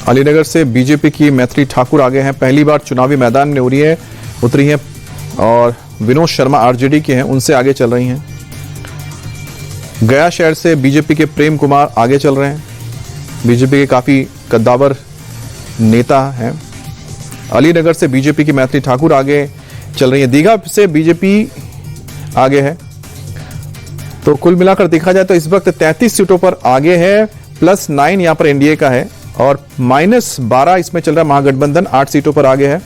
अलीनगर से बीजेपी की मैथिली ठाकुर आगे हैं, पहली बार चुनावी मैदान में उतरी हैं और विनोद शर्मा आरजेडी के हैं, उनसे आगे चल रही हैं। गया शहर से बीजेपी के प्रेम कुमार आगे चल रहे हैं, बीजेपी के काफी कद्दावर नेता हैं। अलीनगर से बीजेपी की मैथिली ठाकुर आगे चल रही है, दीघा से बीजेपी आगे है। तो कुल मिलाकर देखा जाए तो इस वक्त 33 सीटों पर आगे है, +9 यहां पर एनडीए का है और -12 इसमें चल रहा है महागठबंधन, 8 सीटों पर आगे है।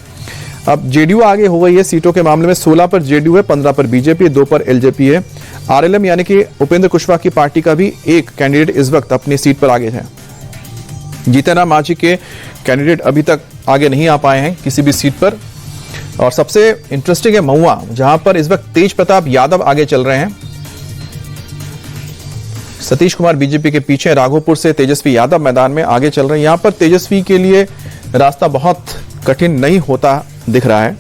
अब जेडीयू आगे हो गई है सीटों के मामले में, 16 पर जेडीयू है, 15 पर बीजेपी, 2 पर एलजेपी है। आरएलएम यानी कि उपेंद्र कुशवाहा की पार्टी का भी एक कैंडिडेट इस वक्त अपनी सीट पर आगे है। जीतन राम मांझी के कैंडिडेट अभी तक आगे नहीं आ पाए हैं किसी भी सीट पर। और सबसे इंटरेस्टिंग है महुआ, जहां पर इस वक्त तेज प्रताप यादव आगे चल रहे हैं। सतीश कुमार बीजेपी के पीछे, राघोपुर से तेजस्वी यादव मैदान में आगे चल रहे हैं। यहां पर तेजस्वी के लिए रास्ता बहुत कठिन नहीं होता दिख रहा है।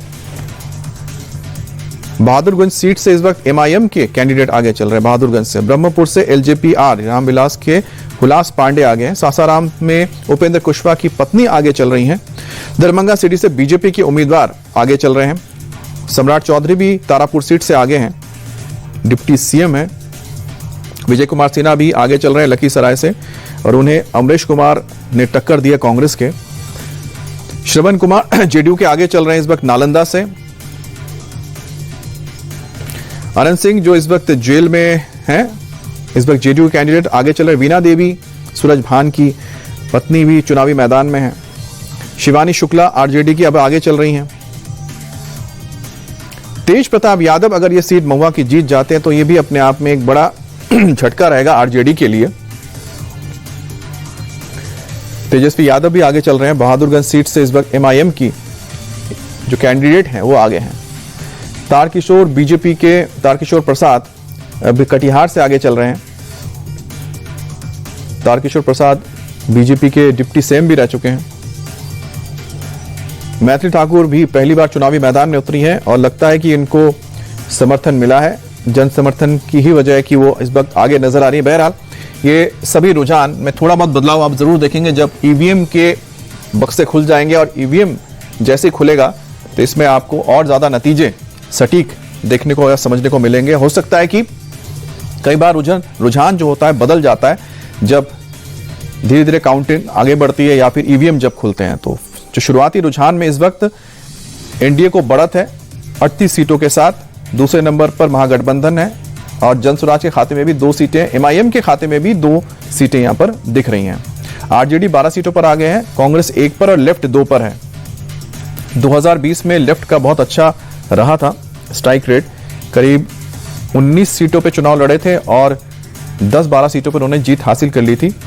बहादुरगंज सीट से इस वक्त एमआईएम के कैंडिडेट आगे चल रहे हैं। बहादुरगंज से ब्रह्मपुर से एलजेपी रामविलास के हुलास पांडे आगे हैं। सासाराम में उपेंद्र कुशवाहा की पत्नी आगे चल रही हैं। दरभंगा सिटी से बीजेपी के उम्मीदवार आगे चल रहे हैं। सम्राट चौधरी भी तारापुर सीट से आगे हैं, डिप्टी सीएम है। विजय कुमार सिन्हा भी आगे चल रहे हैं लखीसराय से और उन्हें अमरीश कुमार ने टक्कर दिया कांग्रेस के। श्रवण कुमार जेडीयू के आगे चल रहे हैं इस वक्त नालंदा से। आनंद सिंह जो इस वक्त जेल में हैं, इस वक्त जेडीयू कैंडिडेट आगे चल रहे। वीणा देवी सूरज भान की पत्नी भी चुनावी मैदान में है। शिवानी शुक्ला आरजेडी की अब आगे चल रही हैं। तेज प्रताप यादव अगर ये सीट महुआ की जीत जाते हैं तो ये भी अपने आप में एक बड़ा झटका रहेगा आरजेडी के लिए। तेजस्वी यादव भी आगे चल रहे हैं। बहादुरगंज सीट से इस वक्त एमआईएम की जो कैंडिडेट हैं वो आगे हैं। तारकिशोर बीजेपी के तारकिशोर प्रसाद अभी कटिहार से आगे चल रहे हैं। तारकिशोर प्रसाद बीजेपी के डिप्टी सीएम भी रह चुके हैं। मैथिली ठाकुर भी पहली बार चुनावी मैदान में उतरी हैं और लगता है कि इनको समर्थन मिला है, जन समर्थन की ही वजह है कि वो इस वक्त आगे नजर आ रही है। बहरहाल ये सभी रुझान में थोड़ा बहुत बदलाव आप जरूर देखेंगे जब ईवीएम के बक्से खुल जाएंगे और ईवीएम जैसे खुलेगा तो इसमें आपको और ज्यादा नतीजे सटीक देखने को या समझने को मिलेंगे। हो सकता है कि कई बार रुझान जो होता है बदल जाता है जब धीरे धीरे काउंटिंग आगे बढ़ती है या फिर ईवीएम जब खुलते हैं। तो जो शुरुआती रुझान में इस वक्त एनडीए को बढ़त है 38 सीटों के साथ, दूसरे नंबर पर महागठबंधन है और जनसुराज के खाते में भी 2 सीटें, एमआईएम के खाते में भी 2 सीटें यहां पर दिख रही हैं। आरजेडी 12 सीटों पर आगे है, कांग्रेस 1 पर और लेफ्ट 2 पर है। 2020 में लेफ्ट का बहुत अच्छा रहा था स्ट्राइक रेट, करीब 19 सीटों पर चुनाव लड़े थे और 10-12 सीटों पर उन्होंने जीत हासिल कर ली थी।